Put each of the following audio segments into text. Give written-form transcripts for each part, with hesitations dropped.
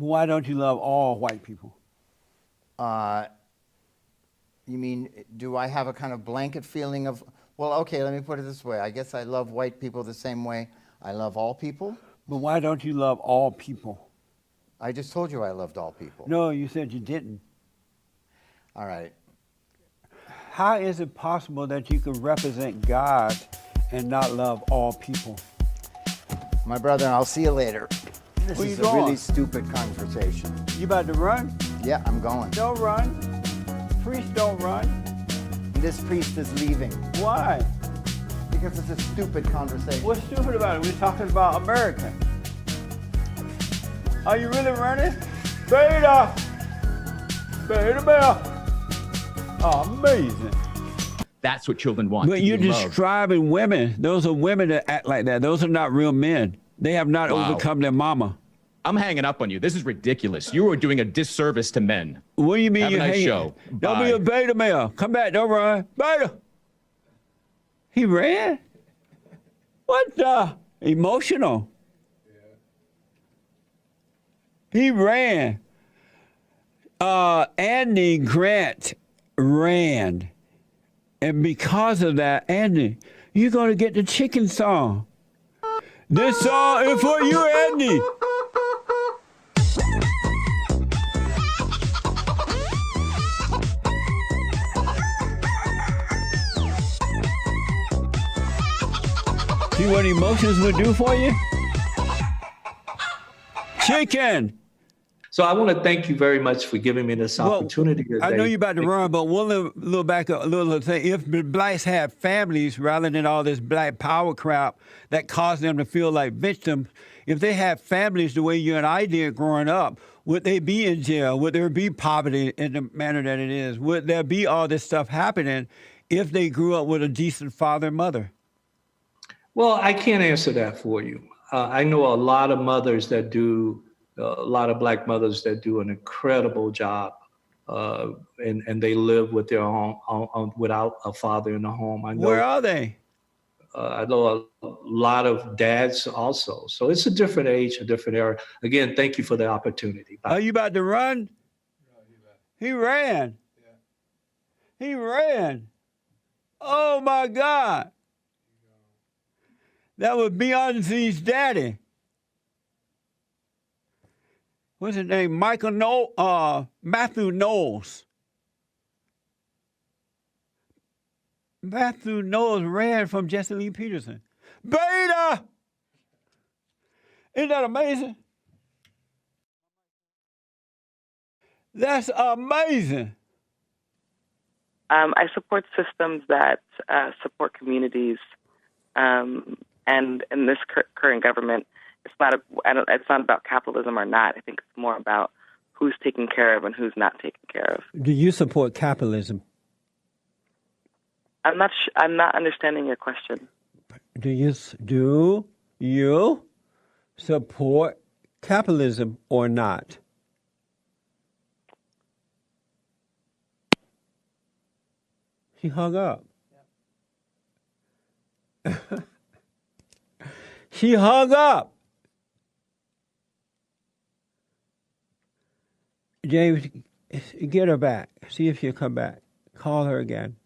Why don't you love all white people? You mean, do I have a kind of blanket feeling of, well, okay, let me put it this way. I guess I love white people the same way I love all people. But why don't you love all people? I just told you I loved all people. No, you said you didn't. All right. How is it possible that you could represent God and not love all people? My brother, I'll see you later. This Where is you a going? really stupid conversation. You about to run? Yeah, I'm going. Don't run. Priests don't run. This priest is leaving Why? because it's a stupid conversation. What's stupid about it? We're talking about America. Are you really running? Beta! Beta bell! Amazing. That's what children want. But you're describing women. Those are women that act like that. Those are not real men. They have not overcome their mama. I'm hanging up on you. This is ridiculous. You are doing a disservice to men. What do you mean Have you're a nice hanging? show. Don't Bye. be a beta male. Come back. Don't run. Beta. He ran? What the? Emotional. He ran. Andy Grant ran. And because of that, Andy, you're going to get the chicken song. This song is for you, Andy. See what emotions would do for you? Chicken. So I want to thank you very much for giving me this opportunity today. I know you're about to run, but one little back a little thing. If the blacks had families rather than all this black power crap that caused them to feel like victims, if they had families the way you and I did growing up, would they be in jail? Would there be poverty in the manner that it is? Would there be all this stuff happening if they grew up with a decent father and mother? Well, I can't answer that for you. I know a lot of mothers that do, a lot of black mothers that do an incredible job, and they live with their own without a father in the home. I know, Where are they? I know a lot of dads also. So it's a different age, a different era. Again, thank you for the opportunity. Bye. Are you about to run? He ran. He ran. Oh my God. That was Beyonce's daddy. What's his name? Matthew Knowles. Matthew Knowles ran from Jesse Lee Peterson. Beta! Isn't that amazing? That's amazing. I support systems that support communities, and in this current government, it's not about capitalism or not. I think it's more about who's taken care of and who's not taken care of. Do you support capitalism? I'm not understanding your question. Do you support capitalism or not? She hung up. She hung up. James, get her back. See if she'll come back. Call her again.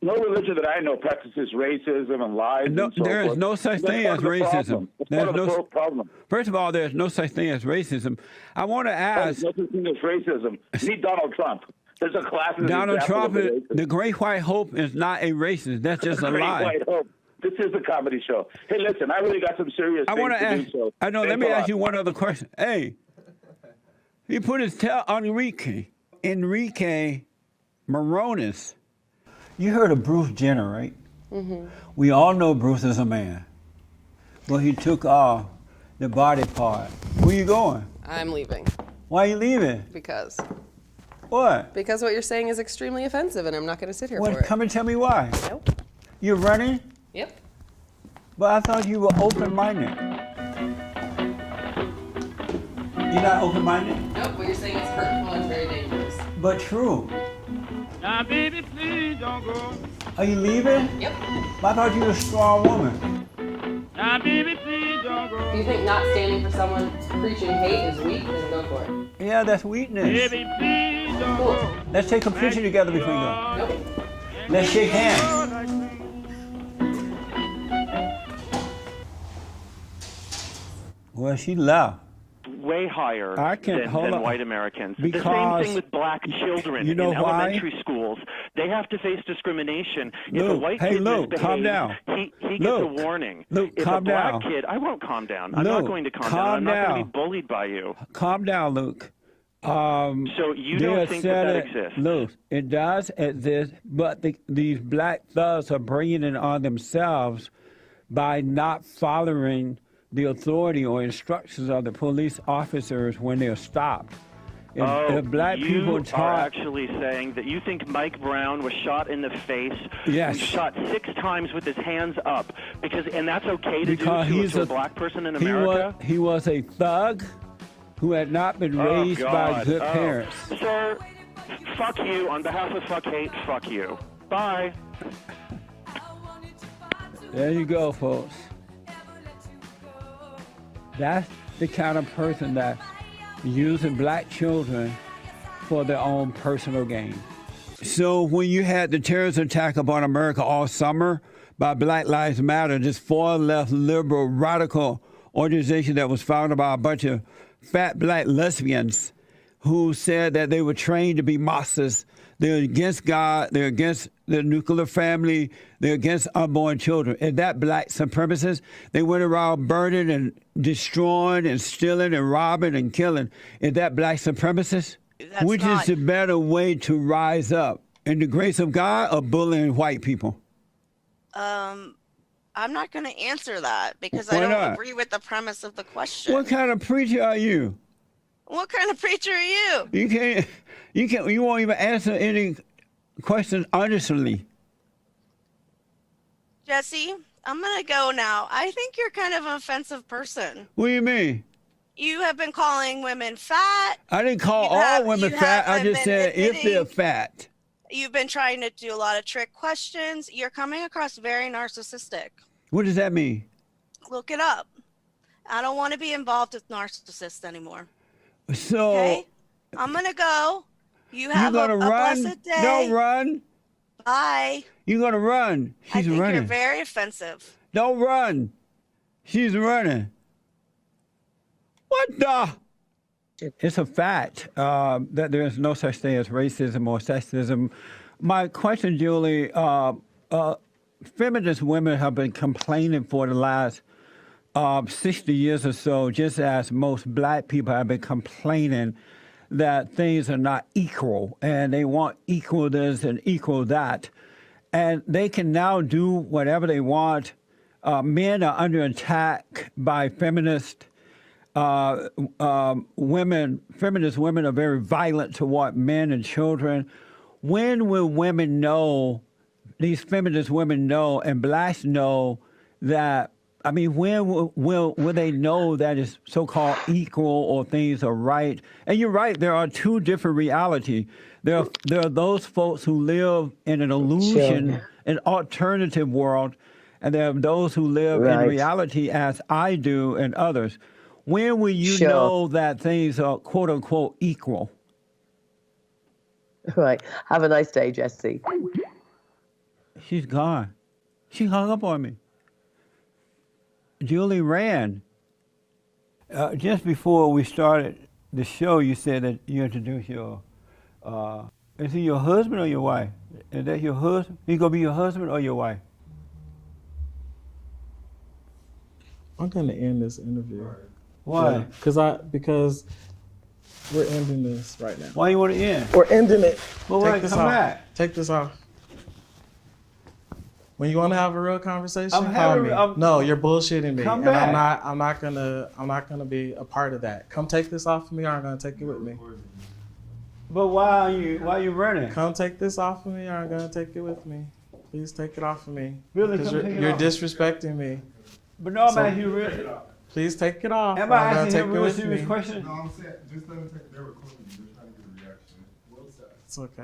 No religion that I know practices racism and lies. No, and so there forth. is no such That's thing part as of the racism. problem. That's There's part of no the problem. First of all, there's no such thing as racism. I want to ask. There's no such thing as racism. Meet Donald Trump. There's a classic Donald example Trump, of a racist. the Great White Hope is not a racist. That's just a Great lie. White Hope. This is a comedy show. Hey, listen, I really got some serious I things want to to ask. do. So I know. Let thanks me a ask lot. you one other question. Hey, he put his tail on Enrique Moronis. You heard of Bruce Jenner, right? Mm-hmm. We all know Bruce is a man. Well, he took off the body part. Where you going? I'm leaving. Why are you leaving? Because. What? Because what you're saying is extremely offensive, and I'm not going to sit here for What? it. Come and tell me why. Nope. You're running? Yep. But I thought you were open-minded. You're not open-minded? Nope, what you're saying is hurtful and very dangerous. But true. Now, baby, please don't go. Are you leaving? Yep. I thought you were a strong woman. Now, baby, please don't go. If you think not standing for someone preaching hate is weak, then go for it. Yeah, that's weakness. Baby, please don't Cool. go. Let's take a picture together before you go. Nope. Let's shake hands. Well, she left. Way higher I can't- hold than on. white Americans. The same Because- thing with black children You know in why? elementary schools. They have to face discrimination. If a Luke, white hey, kid Luke, calm misbehaves, down. he gets Luke, a warning. Luke, if calm a black down. kid, I won't calm down. I'm not Luke, going to calm down. calm I'm not going to down. be bullied by you. Calm down, Luke. So you They don't think said that it- exists? Luke, it does exist, but these black thugs are bringing it on themselves by not following the authority or instructions of the police officers when they're stopped. If black you people are taught, actually saying that you think Mike Brown was shot in the face. Yes. Shot 6 times with his hands up, and that's okay to because do he's to a black person in he America? he was a thug who had not been raised by God. good parents. Sir, fuck you. On behalf of fuck hate, fuck you. Bye. There you go, folks. That's the kind of person that's using black children for their own personal gain. So when you had the terrorist attack upon America all summer by Black Lives Matter, this far left liberal radical organization that was founded by a bunch of fat black lesbians who said that they were trained to be Marxists. They're against God. They're against the nuclear family. They're against unborn children. And that black supremacists, they went around burning and destroying and stealing and robbing and killing. Is that black supremacist? That's Which not- is the better way to rise up? In the grace of God or bullying white people? I'm not going to answer that because Why I don't not? agree with the premise of the question. What kind of preacher are you? What kind of preacher are you? You won't even answer any questions honestly. Jesse, I'm going to go now. I think you're kind of an offensive person. What do you mean? You have been calling women fat. I didn't call You all have- women you fat. I haven't just been said if they're admitting- fat. You've been trying to do a lot of trick questions. You're coming across very narcissistic. What does that mean? Look it up. I don't want to be involved with narcissists anymore. So Okay? I'm going to go. You have you're gonna a run? blessed day. Don't run. Bye. You're gonna run. I She's think running. you're very offensive. Don't run. She's running. What the? It's a fact that there is no such thing as racism or sexism. My question, Julie, feminist women have been complaining for the last 60 years or so, just as most black people have been complaining that things are not equal and they want equal this and equal that. And they can now do whatever they want. Men are under attack by feminists. Feminist women are very violent toward men and children. When will women know, these feminist women know, and blacks know that, I mean, when will they know that it's so-called equal or things are right? And you're right, there are two different realities. There are those folks who live in an illusion, an alternative world, and there are those who live in reality as I do and others. When will you know that things are quote unquote equal? Right. Have a nice day, Jesse. She's gone. She hung up on me. Julie ran. Just before we started the show, you said that you introduced your, is he your husband or your wife? Is that your husband? He gonna be your husband or your wife? I'm gonna end this interview. Why? Because we're ending this right now. Why you want to end? We're ending it. Well, Take wait, this come off. back. Take this off. When you want to have a real conversation, I'm call having- me. I'm- No, you're bullshitting me, Come and back. I'm not gonna be a part of that. Come take this off of me, or I'm gonna take it with me. But why are you running? Come take this off of me, or I'm gonna take it with me. Please take it off of me. Really, Because come take it you're off. disrespecting me. But no, I'm So- asking you really. Please take it off. Am or I I'm gonna asking take him it real with serious me. question? No, I'm saying, just let them take their recording. They're trying to get a reaction. It's okay.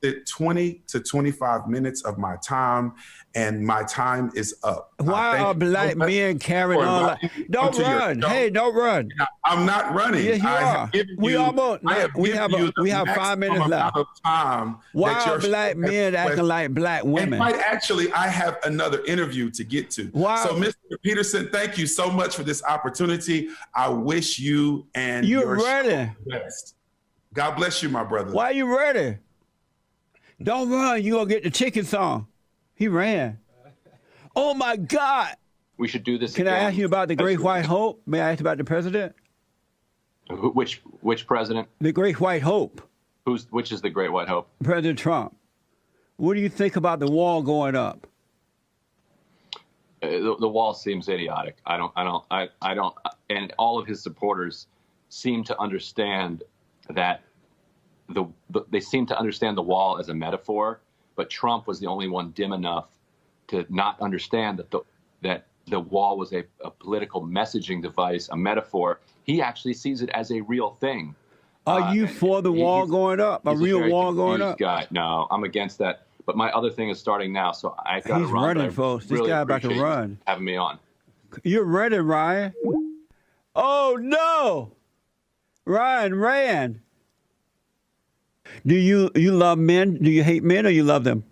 wasted 20 to 25 minutes of my time, and my time is up. Why are black men carrying on like? Don't run! Hey, don't run! I'm not running. Yes, you are. We have 5 minutes left. Of time. Why are black men acting like black women? And quite actually, I have another interview to get to. Why? So, Mr. Peterson, thank you so much for this opportunity. I wish you and you're ready. The best. God bless you, my brother. Why are you ready? Don't run. You're going to get the chicken song. He ran. Oh, my God. We should do this Can again. I ask you about the Great White Hope? May I ask about the president? Which president? The Great White Hope. Which is the Great White Hope? President Trump. What do you think about the wall going up? The wall seems idiotic. I don't, and all of his supporters seem to understand that they seem to understand the wall as a metaphor, but Trump was the only one dim enough to not understand that the wall was a political messaging device, a metaphor. He actually sees it as a real thing. Are you for the wall going up? A real wall going up? Guy. No, I'm against that. But my other thing is starting now, so I got to run. He's running, folks. This guy about to run. Having me on. You're ready, Ryan. Oh, no. Ryan ran. Do you love men? Do you hate men or you love them?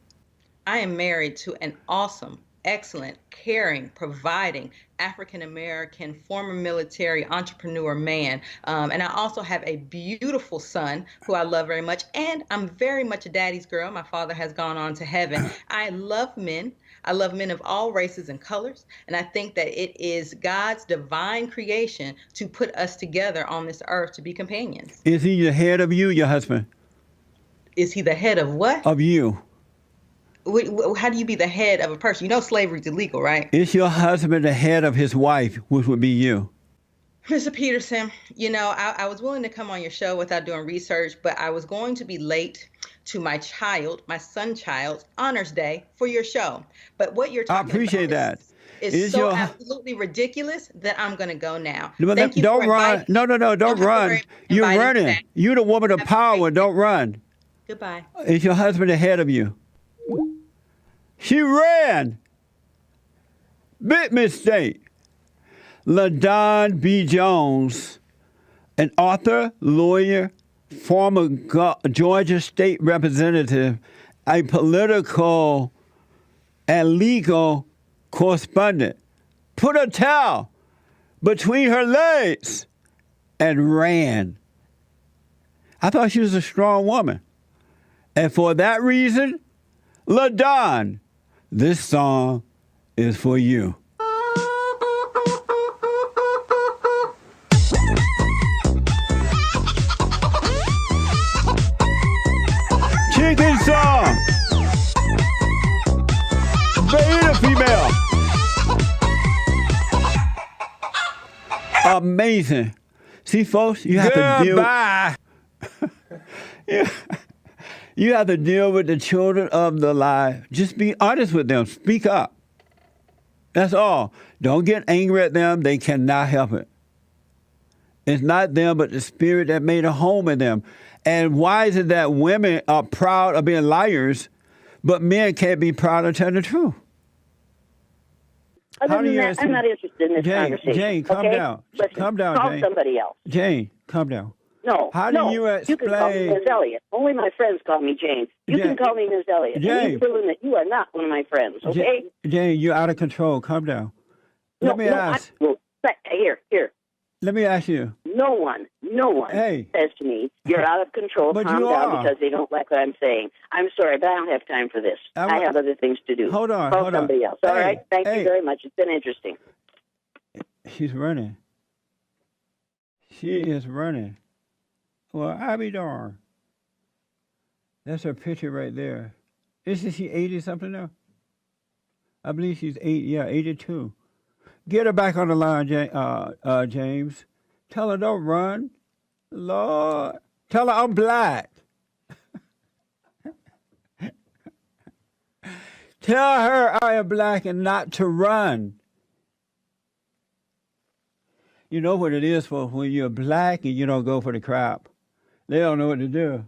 I am married to an awesome, excellent, caring, providing African-American former military entrepreneur man. And I also have a beautiful son who I love very much. And I'm very much a daddy's girl. My father has gone on to heaven. I love men. I love men of all races and colors. And I think that it is God's divine creation to put us together on this earth to be companions. Is he the head of you, your husband? Is he the head of what? Of you. How do you be the head of a person? You know slavery is illegal, right? Is your husband the head of his wife, which would be you? Mr. Peterson, you know, I was willing to come on your show without doing research, but I was going to be late to my son child's honors day for your show. But what you're talking about is so absolutely ridiculous that I'm going to go now. Thank you. Don't run. No, don't run. You're running. You're the woman of power. Don't run. Goodbye. Is your husband the head of you? She ran. Big mistake. LaDon B. Jones, an author, lawyer, former Georgia state representative, a political and legal correspondent, put a towel between her legs and ran. I thought she was a strong woman. And for that reason, LaDon, this song is for you. Chicken song. Beta female. Amazing. See, folks, you have to deal. Goodbye. You have to deal with the children of the lie. Just be honest with them. Speak up. That's all. Don't get angry at them. They cannot help it. It's not them, but the spirit that made a home in them. And why is it that women are proud of being liars, but men can't be proud of telling the truth? Other than that, I'm not interested in this conversation. Jane, calm down. Listen, calm down, call Jane. somebody else. Jane, calm down. No, How do you explain? You can call me Ms. Elliott. Only my friends call me Jane. You can call me Ms. Elliott. Jane. And you've proven that you are not one of my friends, okay? Jane, you're out of control. Calm down. Let me ask. Here. Let me ask you. No one says to me, you're out of control, But calm you down, are. because they don't like what I'm saying. I'm sorry, but I don't have time for this. I have other things to do. Hold on, Call hold on. somebody else. All Hey, right? Thank hey. you very much. It's been interesting. She's running. She is running. Well, I be darned. That's her picture right there. Isn't she 80 something now? I believe she's 82. Get her back on the line, James. Tell her don't run. Lord. Tell her I'm black. Tell her I am black and not to run. You know what it is for when you're black and you don't go for the crap. They don't know what to do.